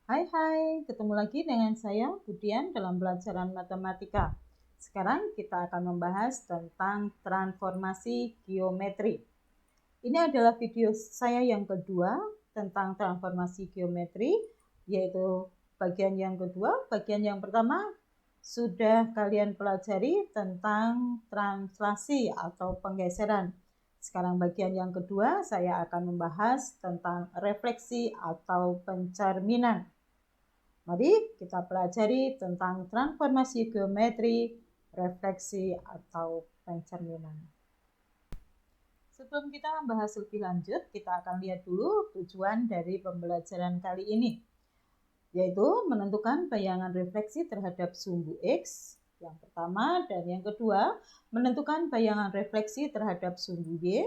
Hai, ketemu lagi dengan saya Budian dalam pelajaran matematika. Sekarang kita akan membahas tentang transformasi geometri. Ini adalah video saya yang kedua tentang transformasi geometri, yaitu bagian yang kedua. Bagian yang pertama sudah kalian pelajari tentang translasi atau penggeseran. Sekarang bagian yang kedua saya akan membahas tentang refleksi atau pencerminan. Mari kita pelajari tentang transformasi geometri, refleksi, atau pencerminan. Sebelum kita membahas lebih lanjut, kita akan lihat dulu tujuan dari pembelajaran kali ini, yaitu menentukan bayangan refleksi terhadap sumbu X, yang pertama, dan yang kedua, menentukan bayangan refleksi terhadap sumbu Y,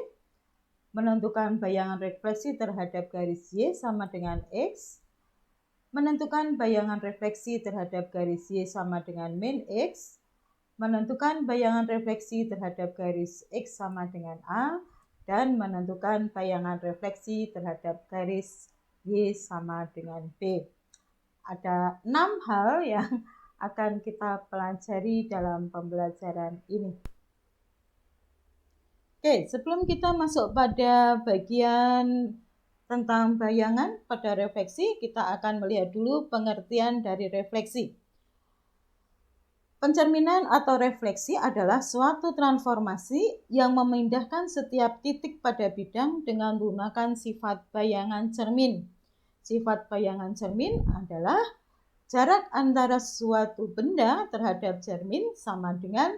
menentukan bayangan refleksi terhadap garis Y sama dengan X, menentukan bayangan refleksi terhadap garis Y sama dengan min X, menentukan bayangan refleksi terhadap garis X sama dengan A, dan menentukan bayangan refleksi terhadap garis Y sama dengan B. Ada 6 hal yang akan kita pelajari dalam pembelajaran ini. Oke, sebelum kita masuk pada bagian tentang bayangan pada refleksi, kita akan melihat dulu pengertian dari refleksi. Pencerminan atau refleksi adalah suatu transformasi yang memindahkan setiap titik pada bidang dengan menggunakan sifat bayangan cermin. Sifat bayangan cermin adalah jarak antara suatu benda terhadap cermin sama dengan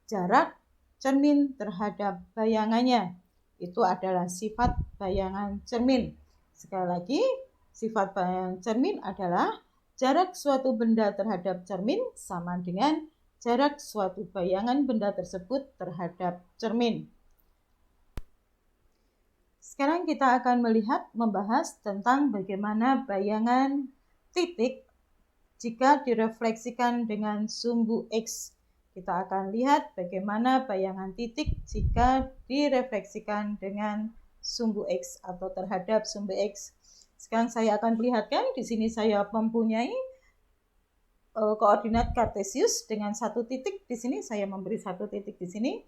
jarak cermin terhadap bayangannya. Itu adalah sifat bayangan cermin. Sekali lagi, sifat bayangan cermin adalah jarak suatu benda terhadap cermin sama dengan jarak suatu bayangan benda tersebut terhadap cermin. Sekarang kita akan membahas tentang bagaimana bayangan titik jika direfleksikan dengan sumbu X. Kita akan lihat bagaimana bayangan titik jika direfleksikan dengan sumbu X atau terhadap sumbu X. Sekarang saya akan perlihatkan, di sini saya mempunyai koordinat kartesius dengan satu titik. Di sini saya memberi satu titik di sini.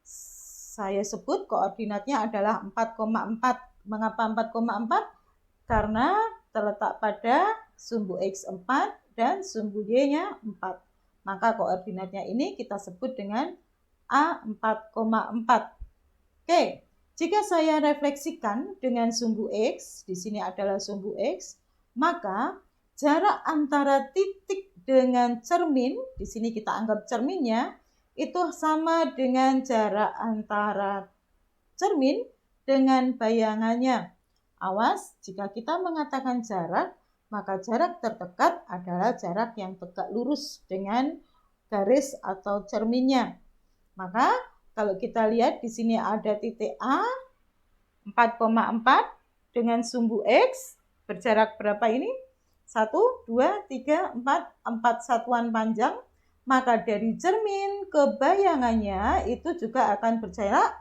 Saya sebut koordinatnya adalah 4,4. Mengapa 4,4? Karena terletak pada sumbu X 4 dan sumbu Y-nya 4. Maka koordinatnya ini kita sebut dengan A4,4. Oke, jika saya refleksikan dengan sumbu X, di sini adalah sumbu X, maka jarak antara titik dengan cermin, di sini kita anggap cerminnya, itu sama dengan jarak antara cermin dengan bayangannya. Awas, jika kita mengatakan jarak, maka jarak terdekat adalah jarak yang tegak lurus dengan garis atau cerminnya. Maka kalau kita lihat di sini ada titik A 4,4 dengan sumbu X berjarak berapa ini? 1, 2, 3, 4, 4 satuan panjang. Maka dari cermin ke bayangannya itu juga akan berjarak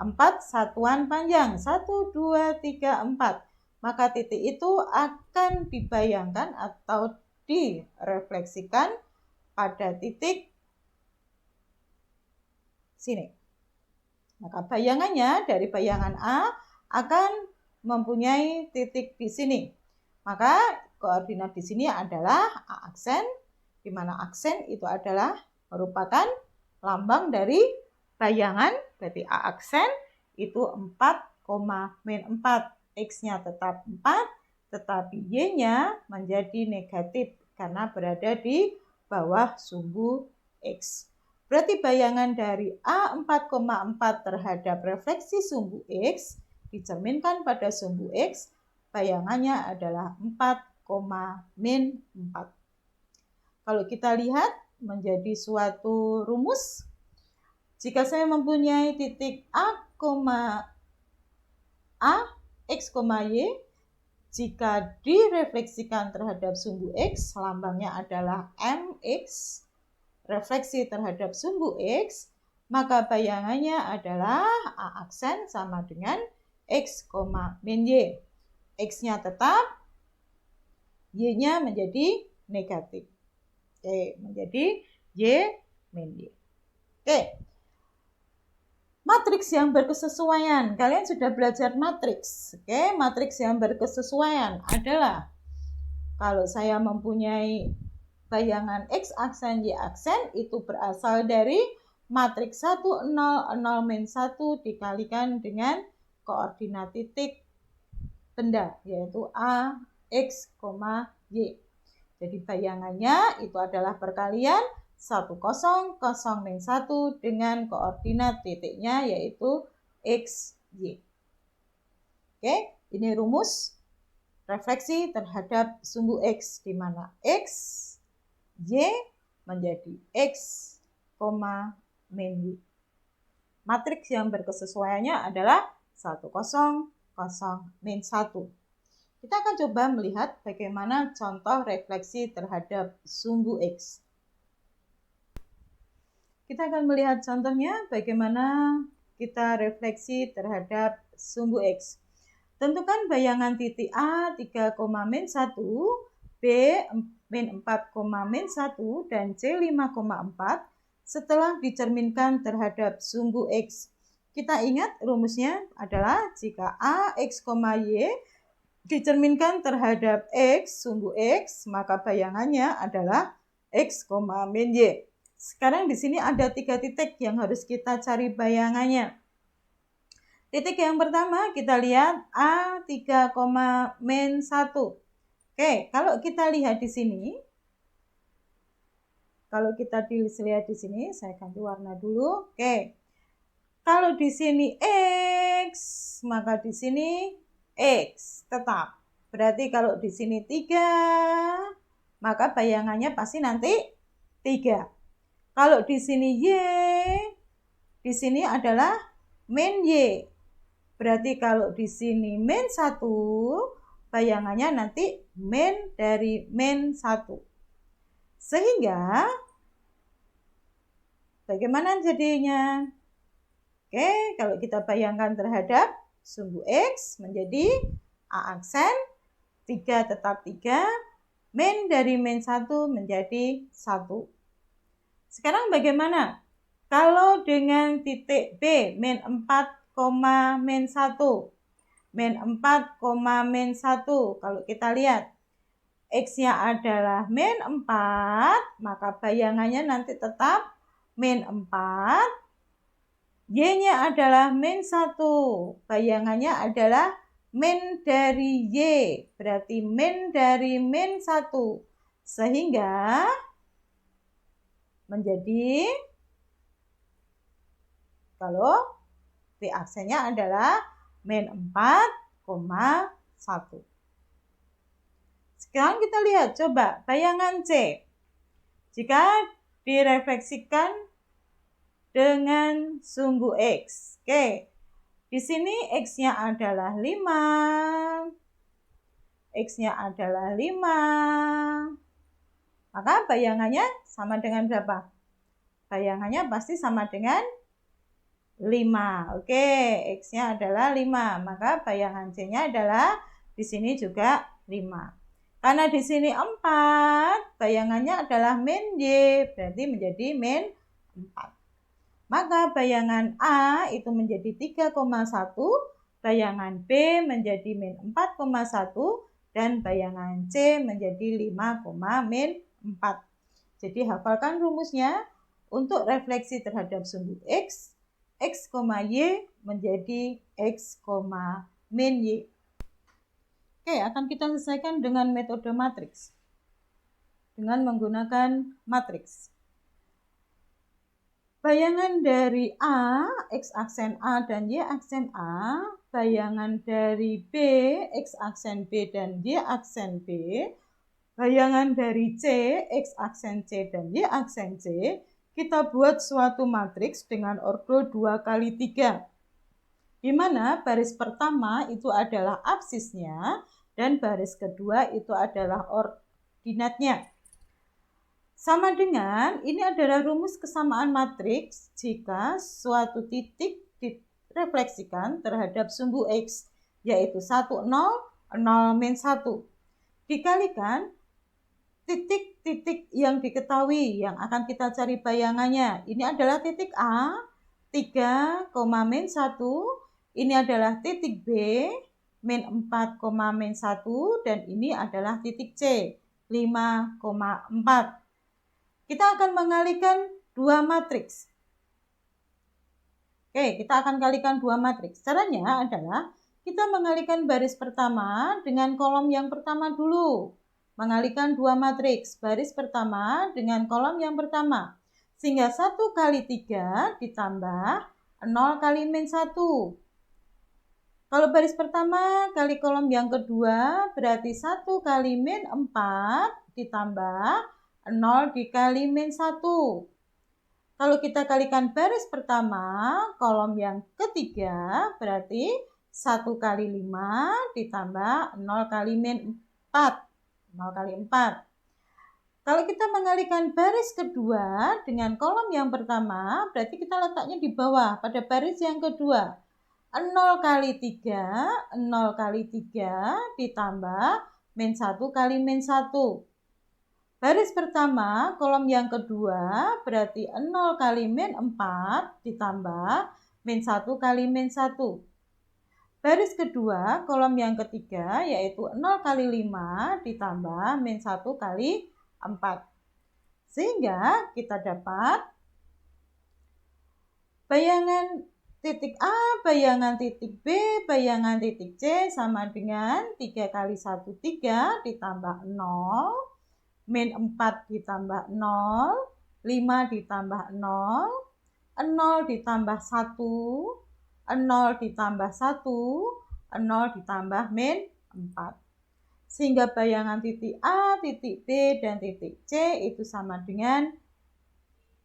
4 satuan panjang. 1, 2, 3, 4. Maka titik itu akan dibayangkan atau direfleksikan pada titik sini. Maka bayangannya dari bayangan A akan mempunyai titik di sini. Maka koordinat di sini adalah A aksen, di mana aksen itu adalah merupakan lambang dari bayangan, berarti A aksen itu 4,-4. X-nya tetap 4, tetapi Y-nya menjadi negatif karena berada di bawah sumbu X. Berarti bayangan dari A4,4 terhadap refleksi sumbu X dicerminkan pada sumbu X, bayangannya adalah 4,-4. Kalau kita lihat menjadi suatu rumus, jika saya mempunyai titik A, X, Y, jika direfleksikan terhadap sumbu X, lambangnya adalah MX, refleksi terhadap sumbu X, maka bayangannya adalah A aksen sama dengan X, min Y. X-nya tetap Y-nya menjadi negatif. Oke, menjadi Y min Y. Oke. Matriks yang berkesesuaian. Kalian sudah belajar matriks. Oke, matriks yang berkesesuaian adalah kalau saya mempunyai bayangan X aksen Y aksen itu berasal dari matriks 1 0 0 min 1 dikalikan dengan koordinat titik benda yaitu A X, Y. Jadi bayangannya itu adalah perkalian 1 0 0 min 1 dengan koordinat titiknya yaitu X, Y. Oke, ini rumus refleksi terhadap sumbu X di mana X, Y menjadi X, min Y. Matriks yang berkesesuaiannya adalah 1 0 0 min 1. Kita akan coba melihat bagaimana contoh refleksi terhadap sumbu X. Kita akan melihat contohnya bagaimana kita refleksi terhadap sumbu X. Tentukan bayangan titik A 3, min 1, B min 4, min 1, dan C 5,4 setelah dicerminkan terhadap sumbu X. Kita ingat rumusnya adalah jika A, X, Y dicerminkan terhadap X, sumbu X, maka bayangannya adalah X, min Y. Sekarang di sini ada 3 titik yang harus kita cari bayangannya. Titik yang pertama kita lihat A 3, min 1. Oke, kalau kita lihat di sini, lihat di sini, saya ganti warna dulu. Oke. Kalau di sini X, maka di sini X tetap. Berarti kalau di sini 3, maka bayangannya pasti nanti 3. Kalau di sini Y, di sini adalah min Y. Berarti kalau di sini min 1, bayangannya nanti min dari min 1. Sehingga bagaimana jadinya? Oke, kalau kita bayangkan terhadap sumbu X menjadi A aksen 3 tetap 3, min dari min 1 menjadi 1. Sekarang bagaimana? Kalau dengan titik B, min 4, min 1. Min 4, min 1. Kalau kita lihat, X-nya adalah min 4, maka bayangannya nanti tetap min 4. Y-nya adalah min 1. Bayangannya adalah min dari Y. Berarti min dari min 1. Sehingga menjadi, kalau B aksennya adalah min 4, 1. Sekarang kita lihat, coba bayangan C. Jika direfleksikan dengan sumbu X. Oke. Di sini X-nya adalah 5. X-nya adalah 5. Maka bayangannya sama dengan berapa? Bayangannya pasti sama dengan 5. Oke, X-nya adalah 5. Maka bayangan C-nya adalah di sini juga 5. Karena di sini 4, bayangannya adalah min Y. Berarti menjadi min 4. Maka bayangan A itu menjadi 3,1, bayangan B menjadi min 4,1, dan bayangan C menjadi 5, min 4. Jadi hafalkan rumusnya untuk refleksi terhadap sumbu X, X, Y menjadi X, min Y. Oke, akan kita selesaikan dengan metode matriks. Dengan menggunakan matriks. Bayangan dari A, X aksen A dan Y aksen A, bayangan dari B, X aksen B dan Y aksen B, bayangan dari C, X aksen C dan Y aksen C, kita buat suatu matriks dengan ordo 2 kali 3. Di mana baris pertama itu adalah absisnya dan baris kedua itu adalah ordinatnya. Sama dengan, ini adalah rumus kesamaan matriks jika suatu titik direfleksikan terhadap sumbu X, yaitu 1, 0, 0, min 1. dikalikan titik-titik yang diketahui yang akan kita cari bayangannya. Ini adalah titik A, 3, min 1. Ini adalah titik B, min 4, min 1. Dan ini adalah titik C, 5,4. Kita akan mengalikan dua matriks. Oke, kita akan kalikan dua matriks. Caranya adalah kita mengalikan baris pertama dengan kolom yang pertama dulu. Mengalikan dua matriks, baris pertama dengan kolom yang pertama. Sehingga 1 kali 3 ditambah 0 kali min 1. Kalau baris pertama kali kolom yang kedua berarti 1 kali min 4 ditambah 0 dikali min 1. Kalau kita kalikan baris pertama kolom yang ketiga berarti 1 kali 5 ditambah 0 kali min 4. 0 kali 4. Kalau kita mengalikan baris kedua dengan kolom yang pertama, berarti kita letaknya di bawah pada baris yang kedua. 0 kali 3, 0 kali 3 ditambah min 1 kali min 1. Baris pertama, kolom yang kedua, berarti 0 kali min 4 ditambah min 1 kali min 1. Baris kedua, kolom yang ketiga, yaitu 0 kali 5 ditambah min 1 kali 4. Sehingga kita dapat bayangan titik A, bayangan titik B, bayangan titik C sama dengan 3 kali 1, 3 ditambah 0, min 4 ditambah 0, 5 ditambah 0, 0 ditambah 1, 0 ditambah 1, 0 ditambah min 4. Sehingga bayangan titik A, titik B, dan titik C itu sama dengan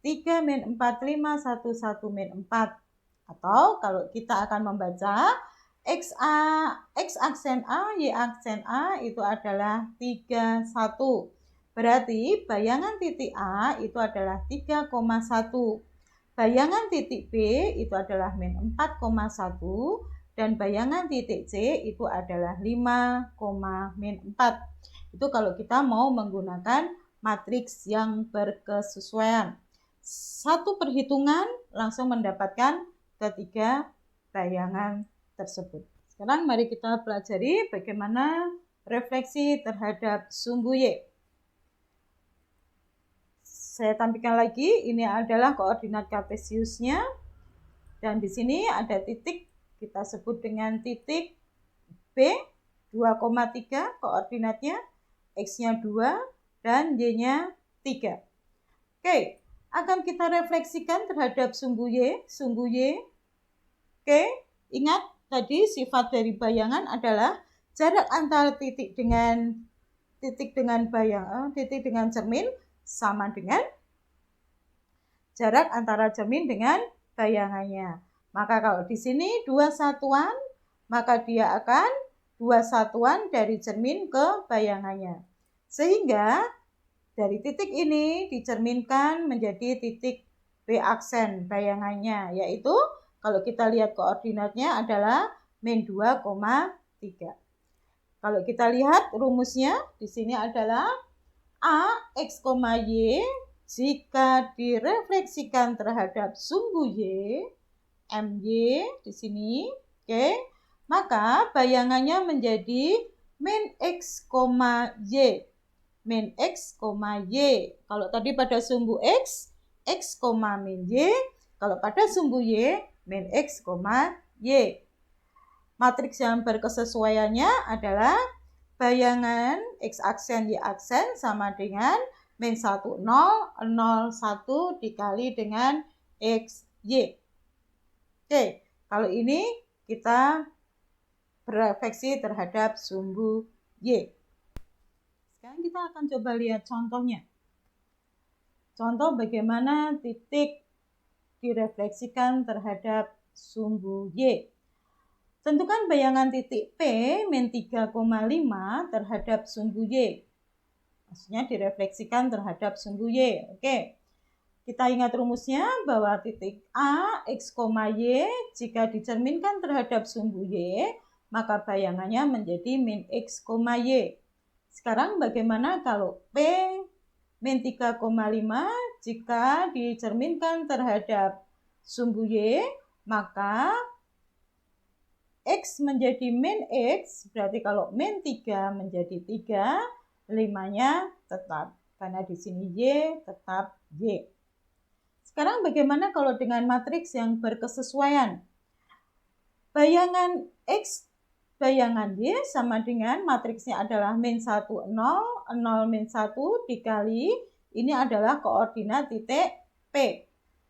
3 min 4, 5, 1, 1 min 4. Atau kalau kita akan membaca X aksen A, Y aksen A itu adalah 3, 1. Berarti bayangan titik A itu adalah 3,1. Bayangan titik B itu adalah min 4,1 dan bayangan titik C itu adalah 5, min 4. Itu kalau kita mau menggunakan matriks yang berkesesuaian. Satu perhitungan langsung mendapatkan ketiga bayangan tersebut. Sekarang mari kita pelajari bagaimana refleksi terhadap sumbu Y. Saya tampilkan lagi, ini adalah koordinat kartesiusnya. Dan di sini ada titik, kita sebut dengan titik B, 2,3 koordinatnya, X-nya 2, dan Y-nya 3. Oke, akan kita refleksikan terhadap sumbu Y. Oke, ingat tadi sifat dari bayangan adalah jarak antara titik dengan cermin sama dengan jarak antara cermin dengan bayangannya. Maka kalau di sini 2 satuan, maka dia akan 2 satuan dari cermin ke bayangannya. Sehingga dari titik ini dicerminkan menjadi titik B aksen bayangannya, yaitu kalau kita lihat koordinatnya adalah min 2,3. Kalau kita lihat rumusnya di sini adalah A, X, Y, jika direfleksikan terhadap sumbu Y, MY di sini, oke, maka bayangannya menjadi min X, Y. Min X, Y. Kalau tadi pada sumbu X, min Y. Kalau pada sumbu Y, min X, Y. Matriks yang berkesesuaiannya adalah bayangan X aksen Y aksen sama dengan min 1, 0, 0, 1 dikali dengan X, Y. Oke, kalau ini kita berefleksi terhadap sumbu Y. Sekarang kita akan coba lihat contohnya. Contoh bagaimana titik direfleksikan terhadap sumbu Y. Tentukan bayangan titik P min 3,5 terhadap sumbu Y. Maksudnya direfleksikan terhadap sumbu Y. Oke. Kita ingat rumusnya bahwa titik A, X, Y jika dicerminkan terhadap sumbu Y, maka bayangannya menjadi min X, Y. Sekarang bagaimana kalau P min 3,5 jika dicerminkan terhadap sumbu Y, maka X menjadi min X, berarti kalau min 3 menjadi 3, 5-nya tetap. Karena di sini Y tetap Y. Sekarang bagaimana kalau dengan matriks yang berkesesuaian? Bayangan X, bayangan Y sama dengan matriksnya adalah min 1, 0, 0, min 1 dikali, ini adalah koordinat titik P.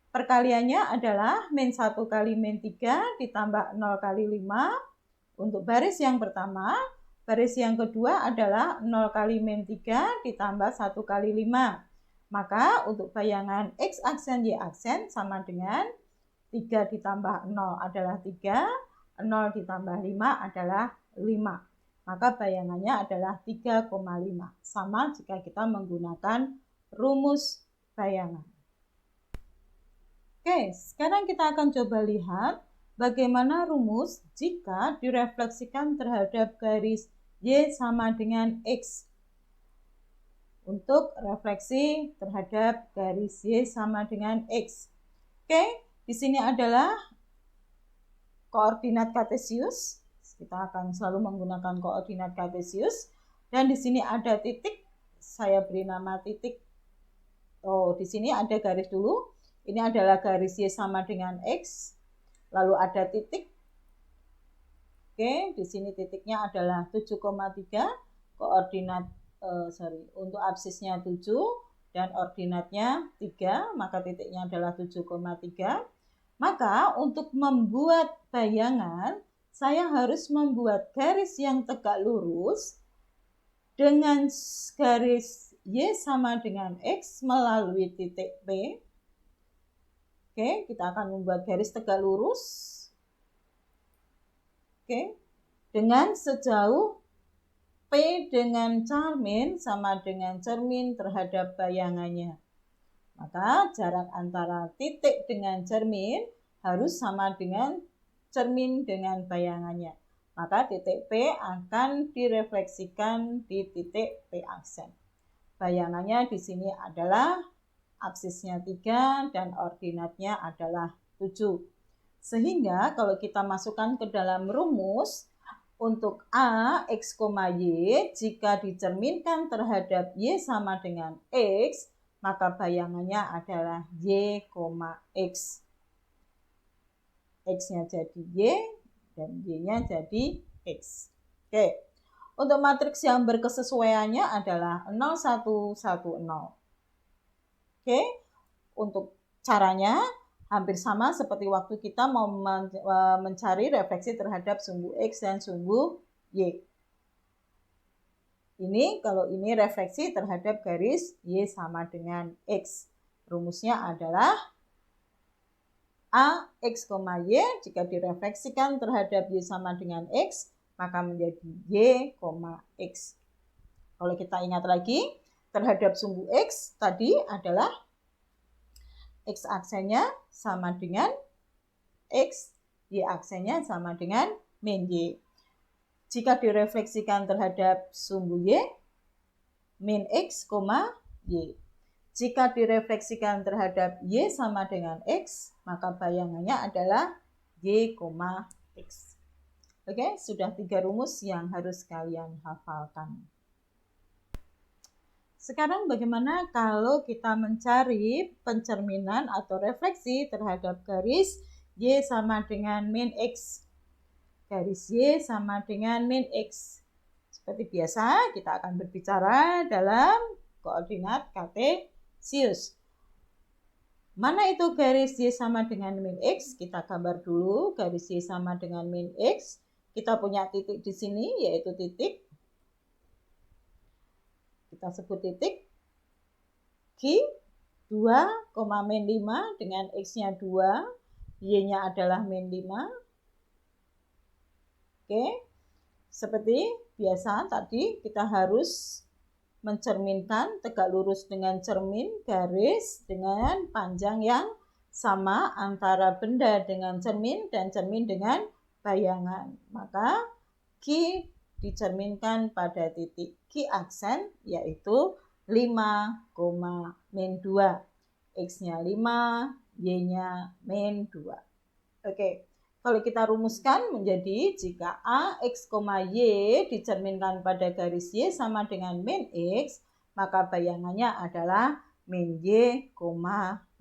Perkaliannya adalah min 1 kali min 3 ditambah 0 kali 5 untuk baris yang pertama. Baris yang kedua adalah 0 kali min 3 ditambah 1 kali 5. Maka untuk bayangan X aksen Y aksen sama dengan 3 ditambah 0 adalah 3, 0 ditambah 5 adalah 5. Maka bayangannya adalah 3,5. Sama jika kita menggunakan rumus bayangan. Oke, sekarang kita akan coba lihat bagaimana rumus jika direfleksikan terhadap garis Y sama dengan X. Untuk refleksi terhadap garis Y sama dengan X. Oke, di sini adalah koordinat kartesius. Kita akan selalu menggunakan koordinat kartesius. Dan di sini ada titik. Saya beri nama titik. Oh, di sini ada garis dulu. Ini adalah garis Y sama dengan X. Lalu ada titik. Oke, di sini titiknya adalah 7,3. Koordinat, untuk absisnya 7 dan ordinatnya 3. Maka titiknya adalah 7,3. Maka untuk membuat bayangan, saya harus membuat garis yang tegak lurus dengan garis Y sama dengan X melalui titik P. Oke, kita akan membuat garis tegak lurus. Oke, dengan sejauh P dengan cermin sama dengan cermin terhadap bayangannya. Maka jarak antara titik dengan cermin harus sama dengan cermin dengan bayangannya. Maka titik P akan direfleksikan di titik P aksen. Bayangannya di sini adalah absisnya 3 dan ordinatnya adalah 7. Sehingga kalau kita masukkan ke dalam rumus untuk A, X, Y, jika dicerminkan terhadap Y sama dengan X, maka bayangannya adalah Y, X. X-nya jadi Y dan Y-nya jadi X. Oke. Untuk matriks yang berkesesuaiannya adalah 0, 1, 1, 0. Oke. Untuk caranya hampir sama seperti waktu kita mau mencari refleksi terhadap sumbu X dan sumbu Y. Ini kalau ini refleksi terhadap garis Y sama dengan X. Rumusnya adalah A, X, Y jika direfleksikan terhadap Y sama dengan X, maka menjadi Y, X. Kalau kita ingat lagi, terhadap sumbu X tadi adalah X aksennya sama dengan X, Y aksennya sama dengan min Y. Jika direfleksikan terhadap sumbu Y, min X, Y. Jika direfleksikan terhadap Y sama dengan X, maka bayangannya adalah Y, X. Oke, sudah 3 rumus yang harus kalian hafalkan. Sekarang bagaimana kalau kita mencari pencerminan atau refleksi terhadap garis Y sama dengan min X. Garis Y sama dengan min X. Seperti biasa, kita akan berbicara dalam koordinat kartesius. Mana itu garis Y sama dengan min X? Kita gambar dulu garis Y sama dengan min X. Kita punya titik di sini, yaitu titik. Kita sebut titik Q 2, min 5 dengan X-nya 2, Y-nya adalah min 5. Oke, seperti biasa tadi kita harus mencerminkan tegak lurus dengan cermin garis dengan panjang yang sama antara benda dengan cermin dan cermin dengan bayangan. Maka Q dicerminkan pada titik Q aksen, yaitu 5, min 2. X-nya 5, Y-nya min 2. Oke, kalau kita rumuskan menjadi jika A, X, Y dicerminkan pada garis Y sama dengan min X, maka bayangannya adalah min Y,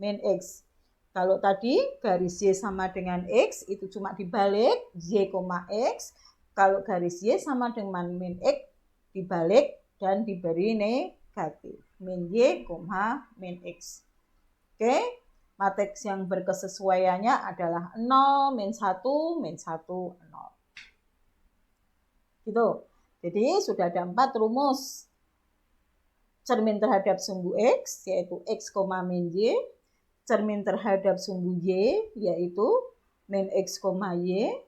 min X. Kalau tadi garis Y sama dengan X, itu cuma dibalik Y, X. Kalau garis Y sama dengan min X, dibalik dan diberi negatif. Min Y, min X. Oke, matriks yang berkesesuaiannya adalah 0, min 1, min 1, 0. Gitu. Jadi sudah ada 4 rumus cermin terhadap sumbu X, yaitu X, min Y. Cermin terhadap sumbu Y, yaitu min X, Y.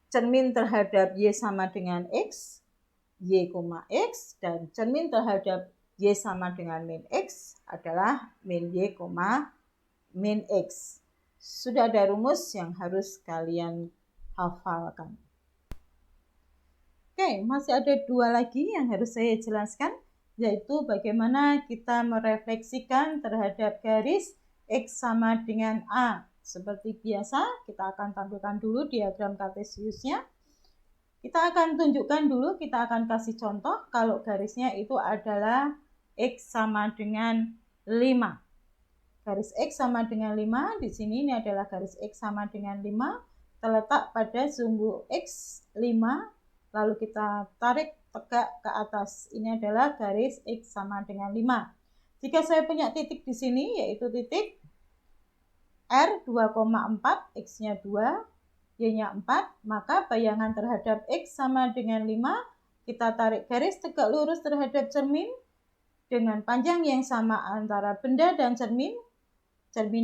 Cermin terhadap Y sama dengan X, Y, X. Dan cermin terhadap Y sama dengan min X adalah min Y, min X. Sudah ada rumus yang harus kalian hafalkan. Oke, masih ada 2 lagi yang harus saya jelaskan, yaitu bagaimana kita merefleksikan terhadap garis X sama dengan A. Seperti biasa, kita akan tampilkan dulu diagram kartesiusnya. Kita akan tunjukkan dulu, kita akan kasih contoh kalau garisnya itu adalah X sama dengan 5. Garis X sama dengan 5, di sini ini adalah garis X sama dengan 5, terletak pada sumbu X5, lalu kita tarik tegak ke atas. Ini adalah garis X sama dengan 5. Jika saya punya titik di sini, yaitu titik R 2,4, X-nya 2, Y-nya 4, maka bayangan terhadap X sama dengan 5, kita tarik garis tegak lurus terhadap cermin dengan panjang yang sama antara benda dan cermin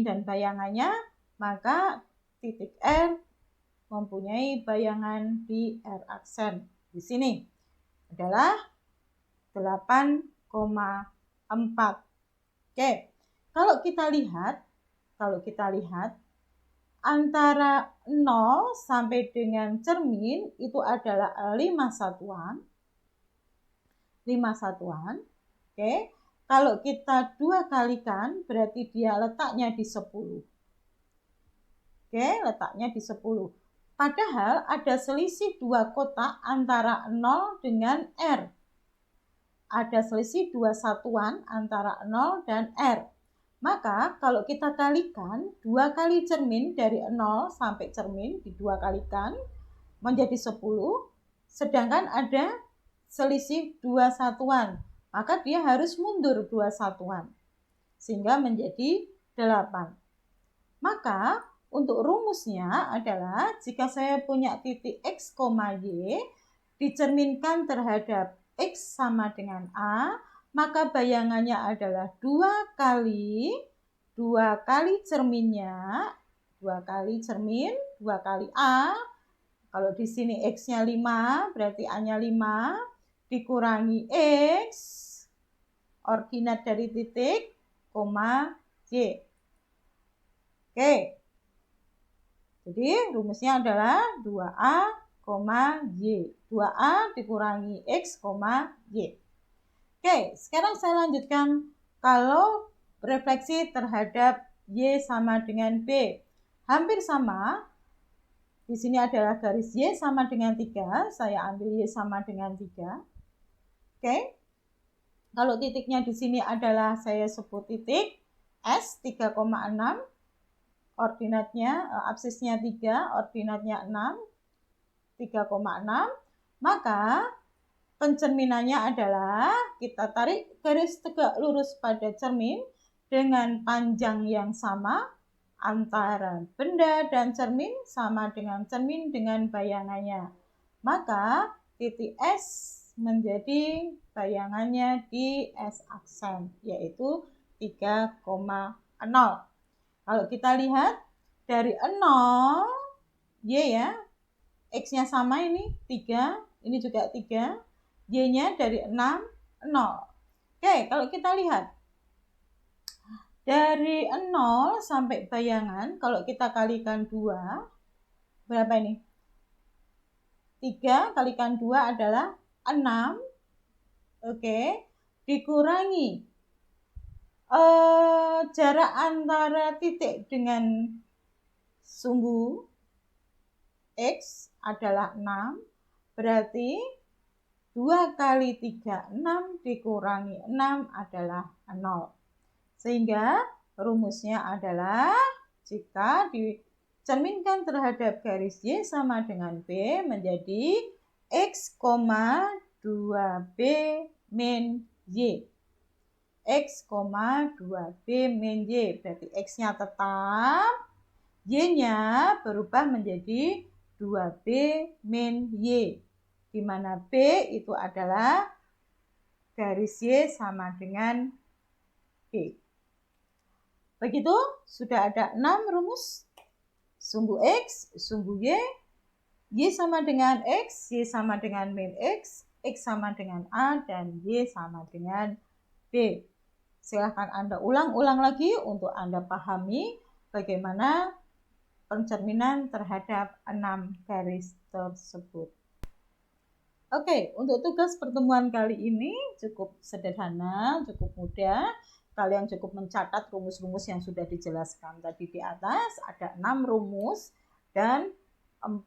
dan bayangannya, maka titik R mempunyai bayangan di R aksen. Di sini adalah 8,4. Oke, kalau kita lihat antara 0 sampai dengan cermin itu adalah 5 satuan. Oke. Kalau kita 2 kalikan, berarti dia letaknya di 10. Oke, letaknya di 10. Padahal ada selisih 2 kotak antara 0 dengan R. Ada selisih 2 satuan antara 0 dan R. Maka kalau kita kalikan, 2 kali cermin dari 0 sampai cermin, di 2 kalikan, menjadi 10. Sedangkan ada selisih 2 satuan. Maka dia harus mundur 2 satuan, sehingga menjadi 8. Maka untuk rumusnya adalah jika saya punya titik X, Y dicerminkan terhadap X sama dengan A, maka bayangannya adalah 2 kali cerminnya, 2 kali cermin, 2 kali A. Kalau di sini X-nya 5, berarti A-nya 5. Dikurangi X, ordinat dari titik, Y. Oke. Jadi rumusnya adalah 2A, Y. 2A dikurangi X, Y. Oke, sekarang saya lanjutkan kalau refleksi terhadap Y sama dengan B. Hampir sama. Di sini adalah garis Y sama dengan 3. Saya ambil Y sama dengan 3. Oke, kalau titiknya di sini adalah saya sebut titik S 3,6, ordinatnya absisnya 3, ordinatnya 6, 3,6, maka pencerminannya adalah kita tarik garis tegak lurus pada cermin dengan panjang yang sama antara benda dan cermin sama dengan cermin dengan bayangannya. Maka titik S menjadi bayangannya di S aksen, yaitu 3,0. Kalau kita lihat dari 0, Y ya, X-nya sama ini 3, ini juga 3, Y-nya dari 6, 0. Oke, kalau kita lihat dari 0 sampai bayangan, kalau kita kalikan 2, berapa ini? 3 kalikan 2 adalah 6. Oke, dikurangi jarak antara titik dengan sumbu X adalah 6, berarti 2 kali 3, 6 dikurangi 6 adalah 0. Sehingga rumusnya adalah jika dicerminkan terhadap garis Y sama dengan B menjadi X, 2B min Y. X, 2B min Y. Berarti X-nya tetap, Y-nya berubah menjadi 2B min Y. Di mana B itu adalah garis Y sama dengan B. Begitu, sudah ada 6 rumus. Sumbu X, sumbu Y, Y sama dengan X, Y sama dengan min X sama dengan A, dan Y sama dengan B. Silahkan Anda ulang-ulang lagi untuk Anda pahami bagaimana pencerminan terhadap 6 garis tersebut. Oke, untuk tugas pertemuan kali ini cukup sederhana, cukup mudah. Kalian cukup mencatat rumus-rumus yang sudah dijelaskan tadi di atas. Ada 6 rumus dan 4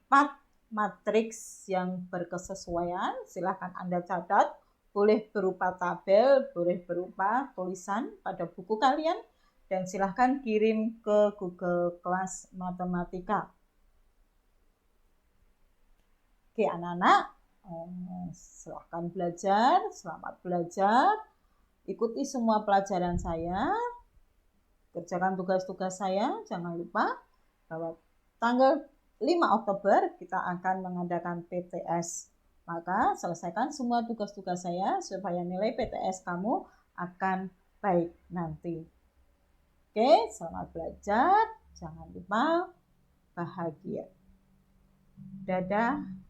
matriks yang berkesesuaian. Silahkan Anda catat. Boleh berupa tabel, boleh berupa tulisan pada buku kalian, dan silahkan kirim ke Google Kelas Matematika. Oke anak-anak, silahkan belajar, selamat belajar, ikuti semua pelajaran saya, kerjakan tugas-tugas saya. Jangan lupa bahwa tanggal 5 Oktober kita akan mengadakan PTS. Maka selesaikan semua tugas-tugas saya supaya nilai PTS kamu akan baik nanti. Oke, selamat belajar. Jangan lupa bahagia. Dadah.